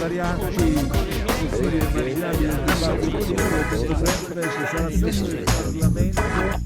invarianti, immaginabili del dibattito politico, sempre ci sarà sempre il Parlamento.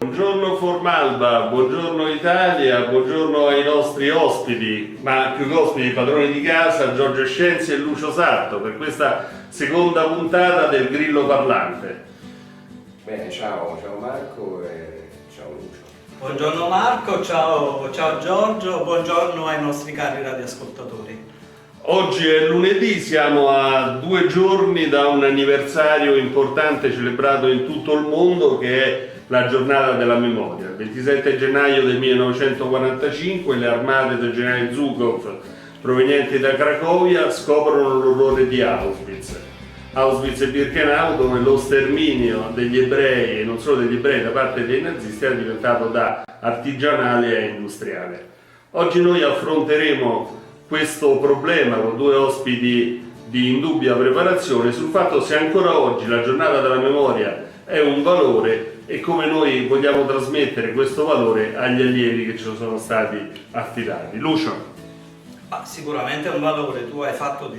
Buongiorno Formalba, buongiorno Italia, buongiorno ai nostri ospiti, ma più che ospiti, padroni di casa, Giorgio Scienzi e Lucio Sarto, per questa seconda puntata del Grillo Parlante. Bene, ciao Marco e ciao Lucio. Buongiorno Marco, ciao Giorgio, buongiorno ai nostri cari radioascoltatori. Oggi è lunedì, siamo a 2 giorni da un anniversario importante celebrato in tutto il mondo che è la giornata della memoria. Il 27 gennaio del 1945 le armate del generale Zhukov provenienti da Cracovia scoprono l'orrore di Auschwitz. Auschwitz e Birkenau, dove lo sterminio degli ebrei, e non solo degli ebrei, da parte dei nazisti era diventato da artigianale a industriale. Oggi noi affronteremo questo problema con 2 ospiti di indubbia preparazione sul fatto se ancora oggi la giornata della memoria è un valore e come noi vogliamo trasmettere questo valore agli allievi che ci sono stati affidati. Lucio? Sicuramente è un valore, tu hai fatto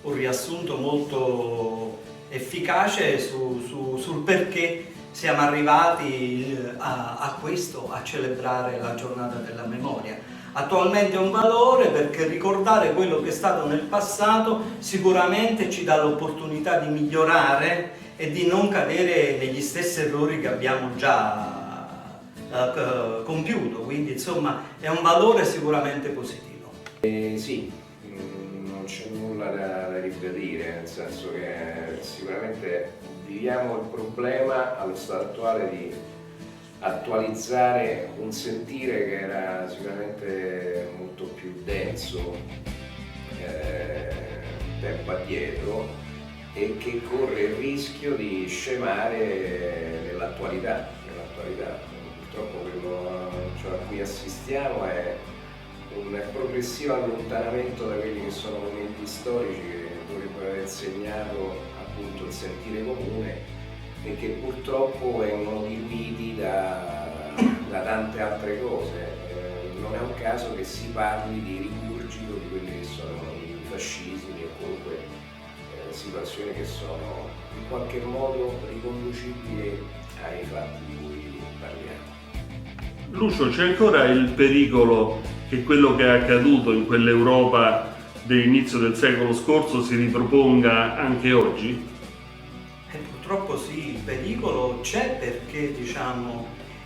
un riassunto molto efficace sul perché siamo arrivati a questo, a celebrare la giornata della memoria. Attualmente è un valore perché ricordare quello che è stato nel passato sicuramente ci dà l'opportunità di migliorare e di non cadere negli stessi errori che abbiamo già compiuto, quindi insomma è un valore sicuramente positivo. Sì, non c'è nulla da ribadire, nel senso che sicuramente viviamo il problema allo stato attuale di attualizzare un sentire che era sicuramente molto più denso tempo addietro e che corre il rischio di scemare nell'attualità. Purtroppo quello a cui assistiamo è un progressivo allontanamento da quelli che sono momenti storici che dovrebbero aver segnato appunto il sentire comune e che purtroppo vengono diluiti da tante altre cose. Non è un caso che si parli di rigurgito di quelli che sono i fascismi o comunque situazioni che sono in qualche modo riconducibili ai fatti di cui parliamo. Lucio, c'è ancora il pericolo che quello che è accaduto in quell'Europa dell'inizio del secolo scorso si riproponga anche oggi? Purtroppo sì, il pericolo c'è perché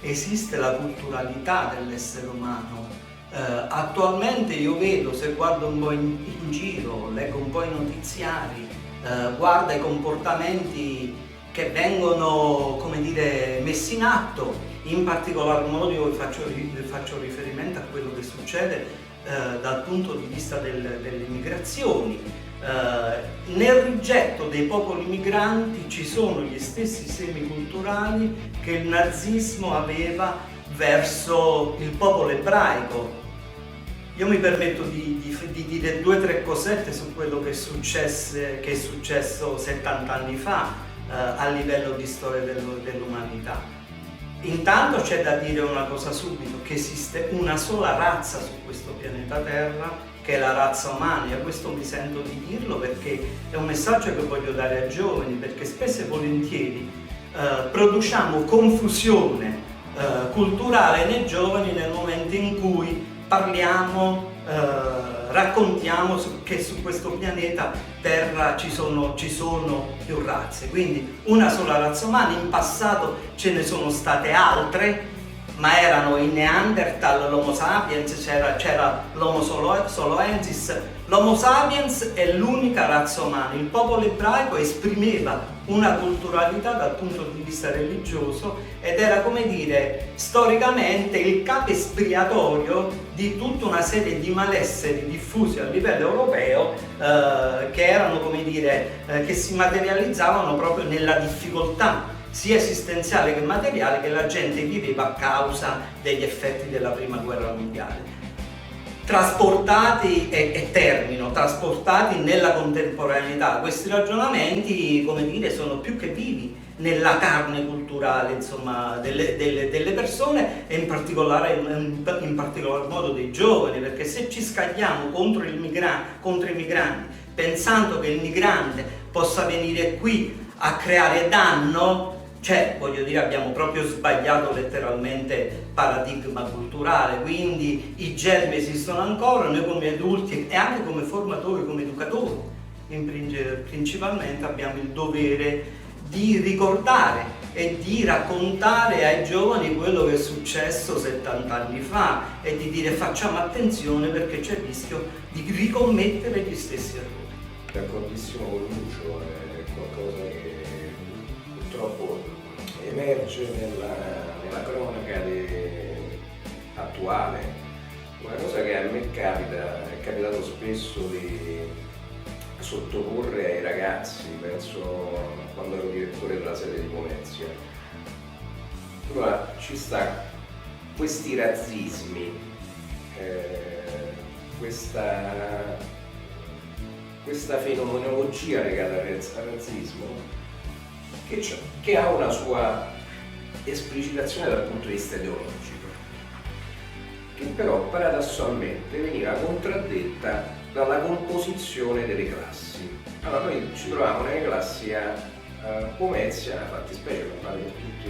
esiste la culturalità dell'essere umano. Attualmente io vedo, se guardo un po' in giro, leggo un po' i notiziari, guarda i comportamenti che vengono, messi in atto, in particolar modo io faccio riferimento a quello che succede dal punto di vista delle migrazioni. Nel rigetto dei popoli migranti ci sono gli stessi semi culturali che il nazismo aveva verso il popolo ebraico. Io mi permetto di dire 2 o 3 cosette su quello che è successo 70 anni fa a livello di storia dell'umanità. Intanto c'è da dire una cosa subito, che esiste una sola razza su questo pianeta Terra, che è la razza umana, e questo mi sento di dirlo perché è un messaggio che voglio dare ai giovani, perché spesso e volentieri produciamo confusione culturale nei giovani nel momento in cui parliamo, raccontiamo che su questo pianeta Terra ci sono più razze, quindi una sola razza umana. In passato ce ne sono state altre, ma erano i Neanderthal, l'Homo sapiens, c'era l'Homo soloensis. L'Homo sapiens è l'unica razza umana. Il popolo ebraico esprimeva una culturalità dal punto di vista religioso ed era, come dire, storicamente il capo espiatorio di tutta una serie di malesseri diffusi a livello europeo che erano, come dire, che si materializzavano proprio nella difficoltà sia esistenziale che materiale che la gente viveva a causa degli effetti della prima guerra mondiale. Trasportati, e termino, trasportati nella contemporaneità, questi ragionamenti, come dire, sono più che vivi nella carne culturale, insomma, delle persone e in particolar modo dei giovani, perché se ci scagliamo contro i migranti, pensando che il migrante possa venire qui a creare danno, cioè, voglio dire, abbiamo proprio sbagliato letteralmente paradigma culturale, quindi i germi esistono ancora, noi come adulti e anche come formatori, come educatori, principalmente abbiamo il dovere di ricordare e di raccontare ai giovani quello che è successo 70 anni fa e di dire facciamo attenzione perché c'è il rischio di ricommettere gli stessi errori. D'accordissimo con Lucio, è qualcosa che purtroppo emerge nella cronaca attuale. Una cosa che a me è capitato spesso di sottoporre ai ragazzi, penso quando ero direttore della sede di Pomezia. Allora ci sta questi razzismi, questa fenomenologia legata al razzismo che ha una sua esplicitazione dal punto di vista ideologico, che però paradossalmente veniva contraddetta dalla composizione delle classi. Allora noi ci troviamo nelle classi a Pomezia, nella fattispecie per fare tutte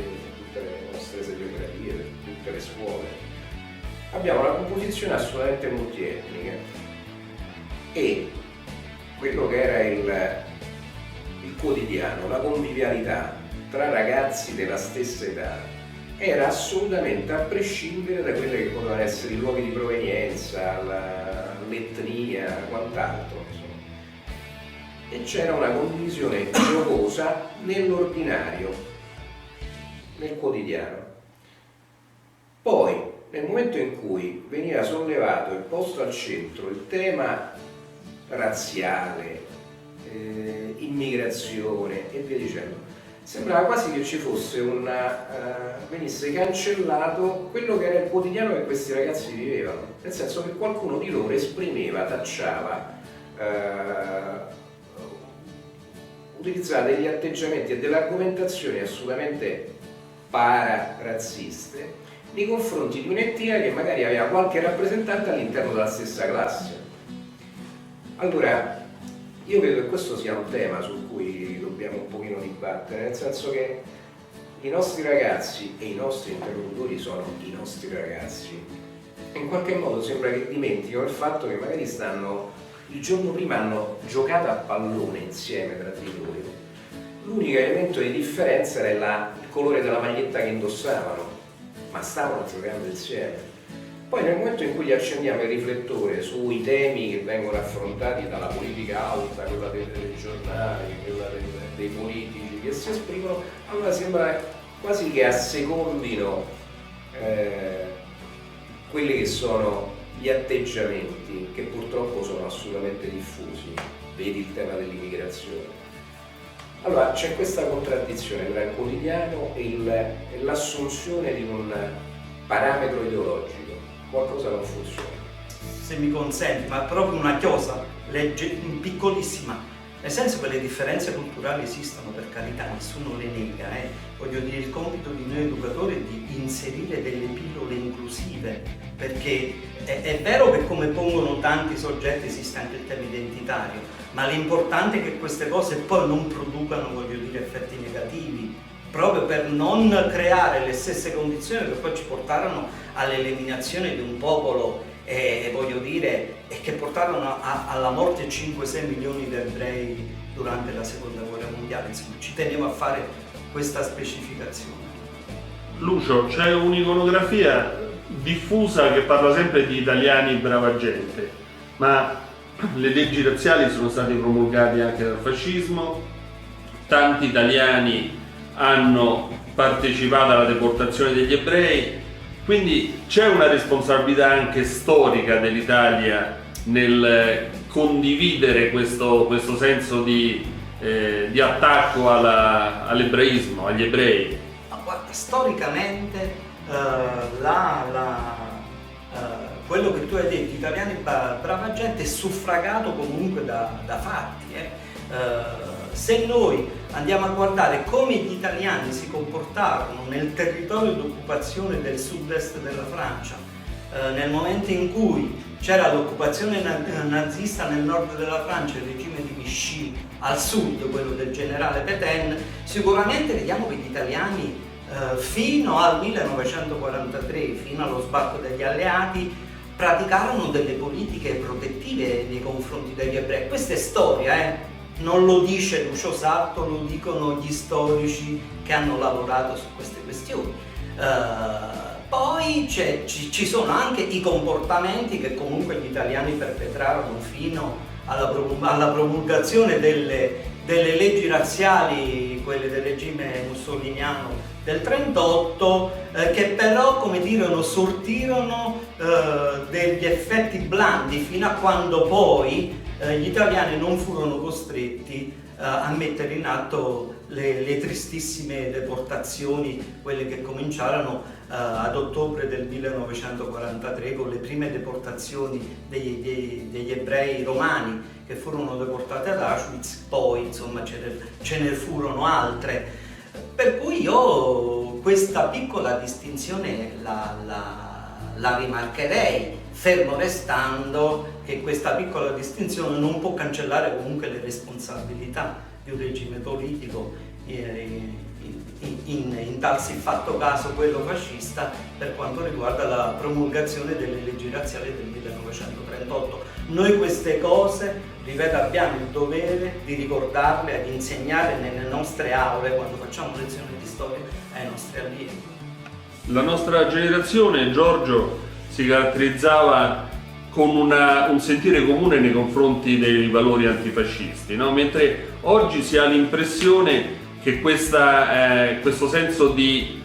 le nostre seriografie, per tutte le scuole. Abbiamo una composizione assolutamente multietnica e quello che era il quotidiano, la convivialità tra ragazzi della stessa età era assolutamente a prescindere da quelle che potevano essere i luoghi di provenienza, l'etnia, quant'altro, insomma. E c'era una condivisione giocosa nell'ordinario, nel quotidiano. Poi, nel momento in cui veniva sollevato e posto al centro il tema razziale, immigrazione e via dicendo, sembrava quasi che ci fosse venisse cancellato quello che era il quotidiano che questi ragazzi vivevano, nel senso che qualcuno di loro esprimeva, tacciava, utilizzava degli atteggiamenti e delle argomentazioni assolutamente para-razziste nei confronti di un'etnia che magari aveva qualche rappresentante all'interno della stessa classe. Allora, io credo che questo sia un tema su cui dobbiamo un pochino dibattere, nel senso che i nostri ragazzi e i nostri interlocutori sono i nostri ragazzi. In qualche modo sembra che dimenticano il fatto che magari il giorno prima hanno giocato a pallone insieme tra di loro. L'unico elemento di differenza era il colore della maglietta che indossavano, ma stavano giocando insieme. Poi nel momento in cui gli accendiamo il riflettore sui temi che vengono affrontati dalla politica alta, quella dei giornali, quella dei politici che si esprimono, allora sembra quasi che assecondino quelli che sono gli atteggiamenti che purtroppo sono assolutamente diffusi. Vedi il tema dell'immigrazione. Allora c'è questa contraddizione tra il quotidiano e l'assunzione di un parametro ideologico. Qualcosa non funziona. Se mi consenti, ma proprio una chiosa, piccolissima, nel senso che le differenze culturali esistono, per carità, nessuno le nega, voglio dire, il compito di noi educatori è di inserire delle pillole inclusive, perché è vero che come pongono tanti soggetti esiste anche il tema identitario, ma l'importante è che queste cose poi non producano, voglio dire, effetti negativi, proprio per non creare le stesse condizioni che poi ci portarono all'eliminazione di un popolo voglio dire, e che portarono alla morte 5-6 milioni di ebrei durante la seconda guerra mondiale. Insomma, ci tenevo a fare questa specificazione. Lucio, c'è un'iconografia diffusa che parla sempre di italiani brava gente, ma le leggi razziali sono state promulgate anche dal fascismo, tanti italiani hanno partecipato alla deportazione degli ebrei, quindi c'è una responsabilità anche storica dell'Italia nel condividere questo senso di attacco all'ebraismo, agli ebrei. Ma guarda, storicamente quello che tu hai detto, italiani brava gente, è suffragato comunque da fatti. Se noi andiamo a guardare come gli italiani si comportarono nel territorio d'occupazione del sud-est della Francia, nel momento in cui c'era l'occupazione nazista nel nord della Francia, il regime di Vichy, al sud quello del generale Pétain, sicuramente vediamo che gli italiani fino al 1943, fino allo sbarco degli alleati, praticarono delle politiche protettive nei confronti degli ebrei. Questa è storia, non lo dice Lucio Sarto, lo dicono gli storici che hanno lavorato su queste questioni. Poi ci sono anche i comportamenti che comunque gli italiani perpetrarono fino alla promulgazione delle leggi razziali, quelle del regime mussoliniano del 38, che però, come dire, sortirono degli effetti blandi fino a quando poi gli italiani non furono costretti a mettere in atto le tristissime deportazioni, quelle che cominciarono ad ottobre del 1943 con le prime deportazioni degli ebrei romani che furono deportati ad Auschwitz. Poi insomma ce ne furono altre, per cui io questa piccola distinzione la rimarcherei, fermo restando che questa piccola distinzione non può cancellare comunque le responsabilità di un regime politico, in tal siffatto caso quello fascista, per quanto riguarda la promulgazione delle leggi razziali del 1938. Noi queste cose, ripeto, abbiamo il dovere di ricordarle, di insegnare nelle nostre aule quando facciamo lezioni di storia ai nostri allievi. La nostra generazione, Giorgio, si caratterizzava con un sentire comune nei confronti dei valori antifascisti, no? Mentre oggi si ha l'impressione che questo senso di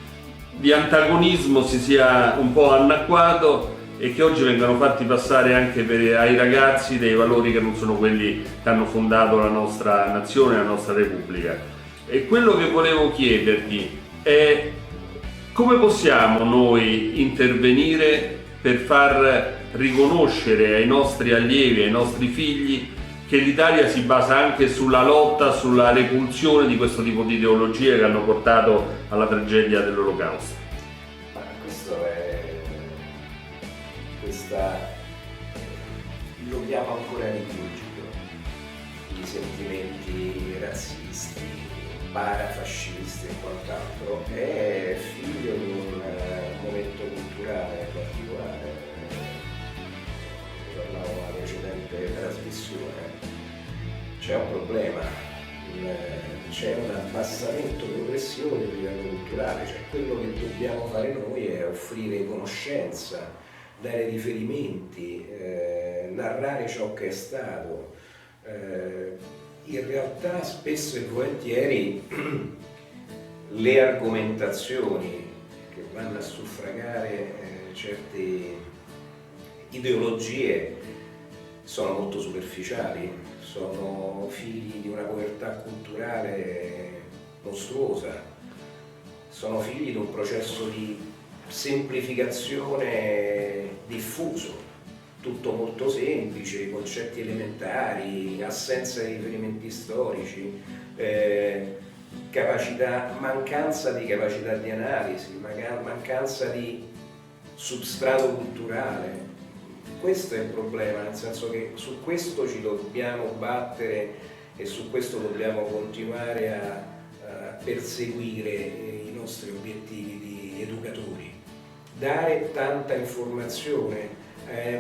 antagonismo si sia un po' annacquato e che oggi vengano fatti passare anche ai ragazzi dei valori che non sono quelli che hanno fondato la nostra nazione, la nostra Repubblica. E quello che volevo chiederti è come possiamo noi intervenire per far riconoscere ai nostri allievi, ai nostri figli, che l'Italia si basa anche sulla lotta, sulla repulsione di questo tipo di ideologie che hanno portato alla tragedia dell'Olocausto. Ma lo chiamo ancora rigurgito, i sentimenti razzisti, parafascisti e quant'altro, è figlio di un momento culturale particolare. Parlavo nella precedente trasmissione, c'è un problema, c'è un abbassamento progressivo del livello culturale, cioè quello che dobbiamo fare noi è offrire conoscenza, dare riferimenti, narrare ciò che è stato. In realtà spesso e volentieri le argomentazioni che vanno a suffragare certe ideologie sono molto superficiali, sono figli di una povertà culturale mostruosa, sono figli di un processo di semplificazione diffuso, tutto molto semplice, concetti elementari, assenza di riferimenti storici, mancanza di capacità di analisi, mancanza di substrato culturale. Questo è il problema, nel senso che su questo ci dobbiamo battere e su questo dobbiamo continuare a perseguire i nostri obiettivi di educatori. Dare tanta informazione,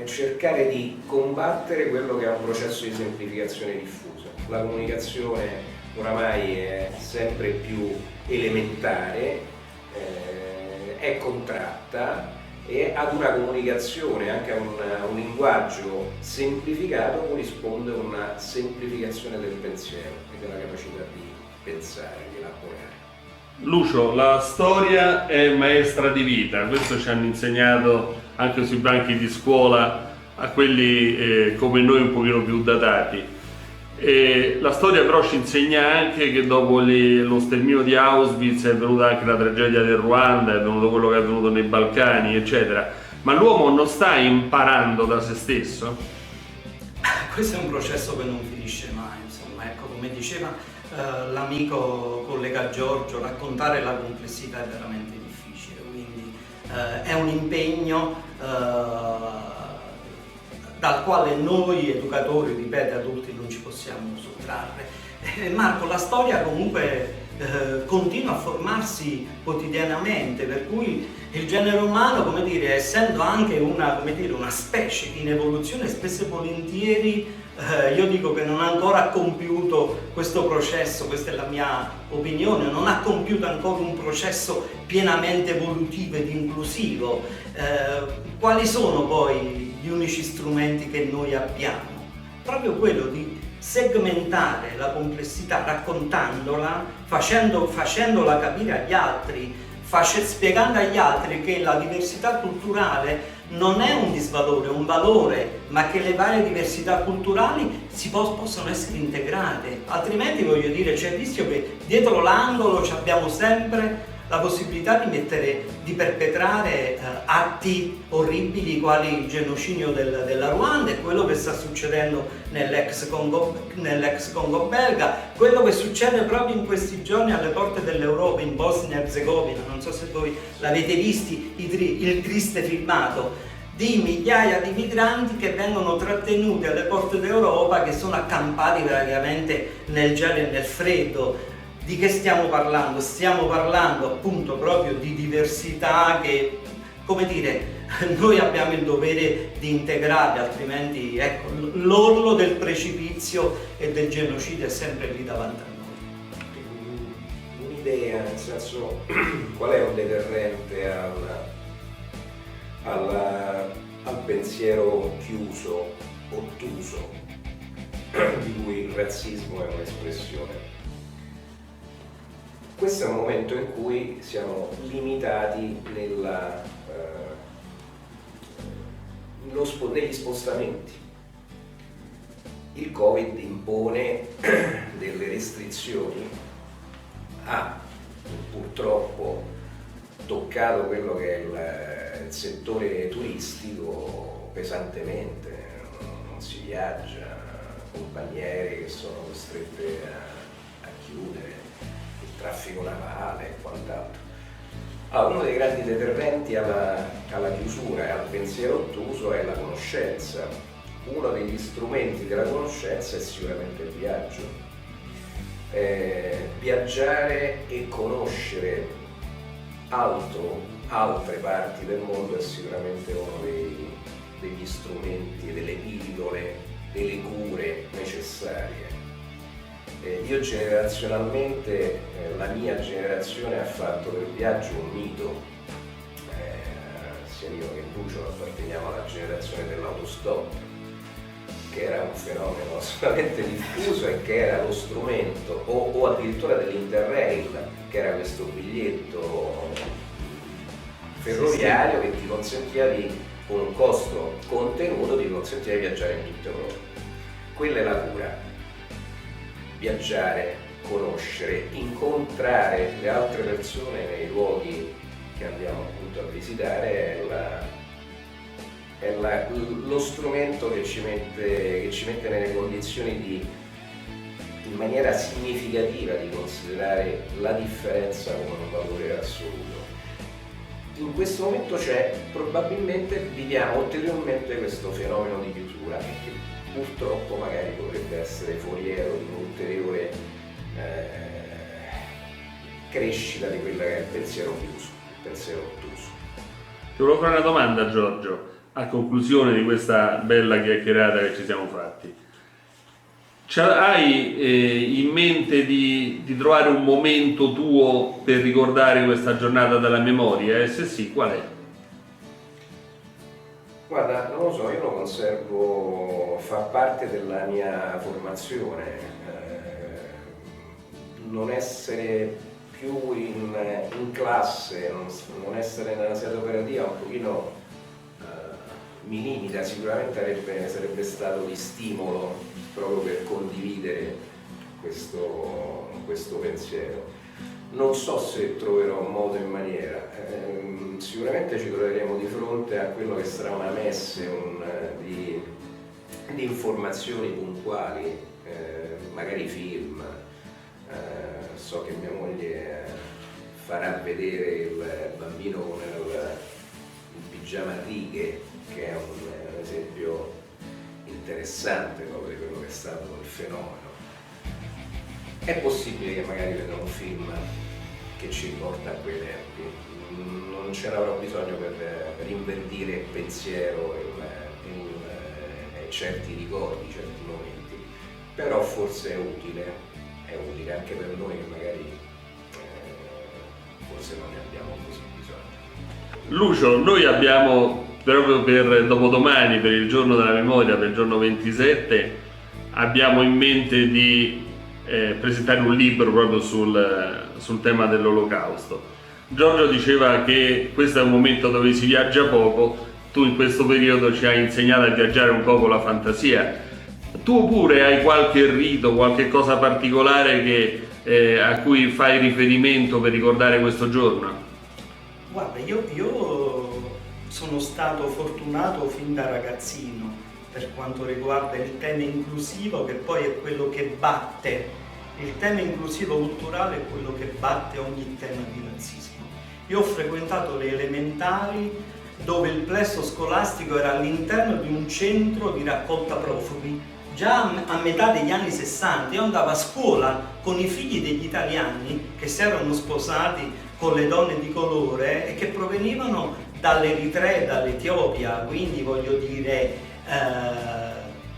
cercare di combattere quello che è un processo di semplificazione diffusa. La comunicazione oramai è sempre più elementare, è contratta, e ad una comunicazione, anche a un linguaggio semplificato, corrisponde una semplificazione del pensiero e della capacità pensare, di elaborare. Lucio, la storia è maestra di vita, questo ci hanno insegnato anche sui banchi di scuola a quelli come noi un pochino più datati. E la storia però ci insegna anche che dopo lo sterminio di Auschwitz è venuta anche la tragedia del Ruanda, è venuto quello che è avvenuto nei Balcani, eccetera. Ma l'uomo non sta imparando da se stesso? Questo è un processo che non finisce mai, insomma, ecco, come diceva l'amico collega Giorgio, raccontare la complessità è veramente difficile, quindi è un impegno dal quale noi educatori, ripeto, adulti non ci possiamo sottrarre. Marco, la storia comunque continua a formarsi quotidianamente, per cui il genere umano, come dire, essendo anche una specie in evoluzione, spesso e volentieri io dico che non ha ancora compiuto questo processo, questa è la mia opinione, non ha compiuto ancora un processo pienamente evolutivo ed inclusivo. Quali sono poi gli unici strumenti che noi abbiamo? Proprio quello di segmentare la complessità, raccontandola, facendola capire agli altri, spiegando agli altri che la diversità culturale non è un disvalore, è un valore, ma che le varie diversità culturali possono essere integrate, altrimenti voglio dire c'è il rischio che dietro l'angolo abbiamo sempre la possibilità di perpetrare atti orribili quali il genocidio della Ruanda e quello che sta succedendo nell'ex Congo belga, quello che succede proprio in questi giorni alle porte dell'Europa in Bosnia e Erzegovina, non so se voi l'avete visto, il triste filmato di migliaia di migranti che vengono trattenuti alle porte d'Europa, che sono accampati praticamente nel gelo e nel freddo. Di che stiamo parlando? Stiamo parlando appunto proprio di diversità che, come dire, noi abbiamo il dovere di integrare, altrimenti ecco, l'orlo del precipizio e del genocidio è sempre lì davanti a noi. Un'idea, nel senso, qual è un deterrente al pensiero chiuso, ottuso, di cui il razzismo è un'espressione? Questo è un momento in cui siamo limitati negli spostamenti. Il Covid impone delle restrizioni, ha purtroppo toccato quello che è il settore turistico pesantemente, non si viaggia, compagniere che sono costrette a chiudere, traffico navale e quant'altro. Uno dei grandi deterrenti alla chiusura e al pensiero ottuso è la conoscenza. Uno degli strumenti della conoscenza è sicuramente il viaggio. Viaggiare e conoscere altre parti del mondo è sicuramente uno degli strumenti, delle pillole, delle cure necessarie. Io generazionalmente, la mia generazione ha fatto del viaggio un mito, sia io che Lucio apparteniamo alla generazione dell'autostop, che era un fenomeno assolutamente diffuso e che era lo strumento, o addirittura dell'Interrail, che era questo biglietto ferroviario che ti consentiva con un costo contenuto, ti consentiva di viaggiare in tutta Europa. Quella è la cura. Viaggiare, conoscere, incontrare le altre persone nei luoghi che andiamo appunto a visitare è lo strumento che ci mette nelle condizioni in maniera significativa di considerare la differenza come un valore assoluto. In questo momento probabilmente viviamo ulteriormente questo fenomeno di chiusura che purtroppo magari potrebbe essere foriero di un'ulteriore crescita di quella che è il pensiero chiuso, il pensiero ottuso. Ti volevo fare una domanda, Giorgio, a conclusione di questa bella chiacchierata che ci siamo fatti. Hai in mente di trovare un momento tuo per ricordare questa giornata dalla memoria? E se sì, qual è? Guarda, non lo so, io lo conservo, fa parte della mia formazione, non essere più in classe, non essere nella sede operativa un pochino mi limita, sicuramente sarebbe stato di stimolo proprio per condividere questo pensiero. Non so se troverò modo e maniera, sicuramente ci troveremo di fronte a quello che sarà una messe di informazioni puntuali, magari film. So che mia moglie farà vedere il bambino con il pigiama a righe, che è un esempio interessante proprio di quello che è stato il fenomeno. È possibile che magari vedremo un film che ci riporta a quei tempi, non ce n'avrò bisogno per invertire il pensiero e certi ricordi, certi momenti, però forse è utile anche per noi che magari forse non ne abbiamo così bisogno. Lucio, noi abbiamo proprio per dopodomani, per il giorno della memoria, per il giorno 27, abbiamo in mente di presentare un libro proprio sul tema dell'Olocausto. Giorgio diceva che questo è un momento dove si viaggia poco, tu in questo periodo ci hai insegnato a viaggiare un po' con la fantasia. Tu pure hai qualche rito, qualche cosa particolare a cui fai riferimento per ricordare questo giorno? Guarda, io sono stato fortunato fin da ragazzino per quanto riguarda il tema inclusivo, che poi è quello che batte, il tema inclusivo culturale è quello che batte ogni tema di razzismo. Io ho frequentato le elementari dove il plesso scolastico era all'interno di un centro di raccolta profughi. Già a metà degli anni 60 io andavo a scuola con i figli degli italiani che si erano sposati con le donne di colore e che provenivano dall'Eritrea e dall'Etiopia, quindi voglio dire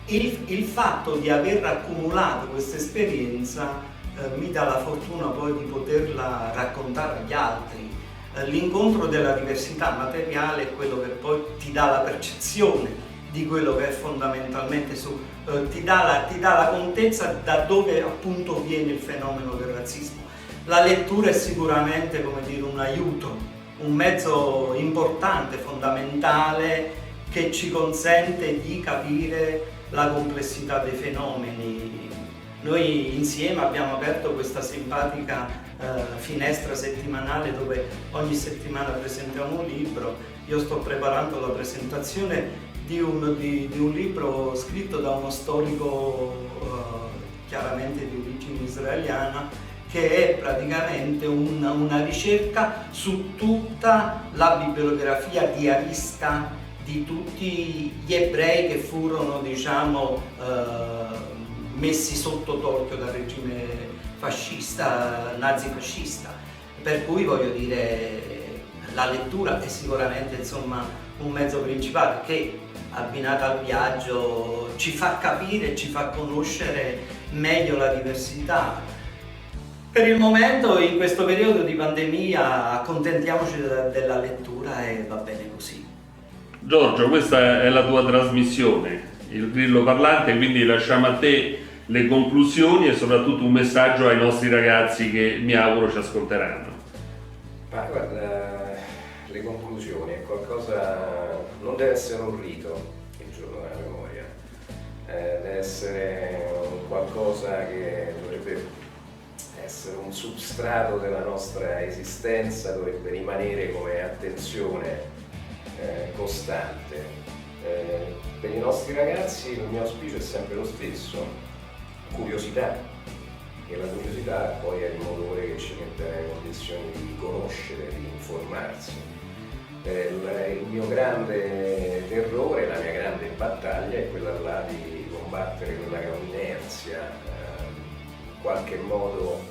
il fatto di aver accumulato questa esperienza mi dà la fortuna poi di poterla raccontare agli altri. L'incontro della diversità materiale è quello che poi ti dà la percezione di quello che è fondamentalmente ti dà la contezza da dove appunto viene il fenomeno del razzismo. La lettura è sicuramente, come dire, un aiuto, un mezzo importante, fondamentale, che ci consente di capire la complessità dei fenomeni. Noi insieme abbiamo aperto questa simpatica finestra settimanale dove ogni settimana presentiamo un libro. Io sto preparando la presentazione di un libro scritto da uno storico chiaramente di origine israeliana, che è praticamente una ricerca su tutta la bibliografia diarista di tutti gli ebrei che furono, diciamo, messi sotto torchio dal regime fascista, nazifascista. Per cui voglio dire, la lettura è sicuramente, insomma, un mezzo principale che, abbinata al viaggio, ci fa capire, ci fa conoscere meglio la diversità. Per il momento, in questo periodo di pandemia, accontentiamoci della lettura e va bene così. Giorgio, questa è la tua trasmissione, il Grillo Parlante, quindi lasciamo a te le conclusioni e soprattutto un messaggio ai nostri ragazzi che mi auguro ci ascolteranno. Ma guarda, le conclusioni è qualcosa, non deve essere un rito il giorno della memoria, deve essere un qualcosa che dovrebbe essere un substrato della nostra esistenza, dovrebbe rimanere come attenzione costante. Per i nostri ragazzi il mio auspicio è sempre lo stesso: curiosità, e la curiosità poi è il motore che ci mette nelle condizioni di conoscere, di informarsi. Il mio grande terrore, la mia grande battaglia è quella là di combattere quella che è un'inerzia in qualche modo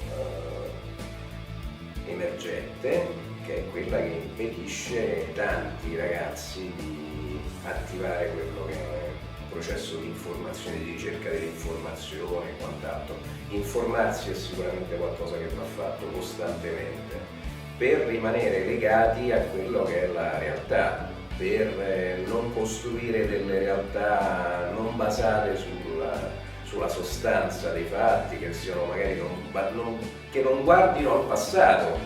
emergente, che è quella che impedisce a tanti ragazzi di attivare quello che è un processo di informazione, di ricerca dell'informazione e quant'altro. Informarsi è sicuramente qualcosa che va fatto costantemente per rimanere legati a quello che è la realtà, per non costruire delle realtà non basate sulla sostanza dei fatti, che siano magari che non guardino al passato,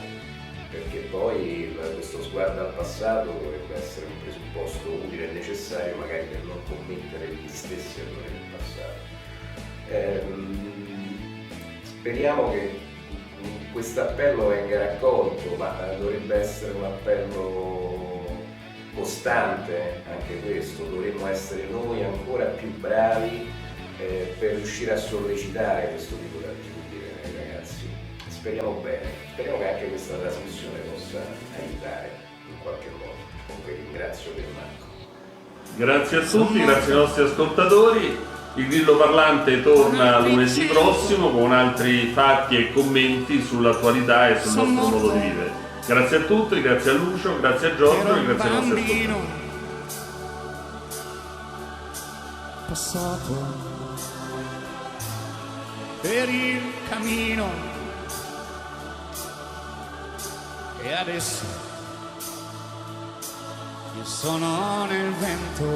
perché poi questo sguardo al passato dovrebbe essere un presupposto utile e necessario magari per non commettere gli stessi errori del passato. Speriamo che questo appello venga raccolto, ma dovrebbe essere un appello costante anche questo, dovremmo essere noi ancora più bravi per riuscire a sollecitare questo tipo di attitudine nei ragazzi. Speriamo bene, speriamo che anche questa trasmissione possa aiutare in qualche modo. Comunque ringrazio per Marco. Grazie a tutti, grazie ai nostri ascoltatori. Il Grillo Parlante torna lunedì prossimo con altri fatti e commenti sull'attualità e sul nostro modo di vivere. Grazie a tutti, grazie a Lucio, grazie a Giorgio e grazie ai nostri ascoltatori. Passato per il cammino e adesso io sono nel vento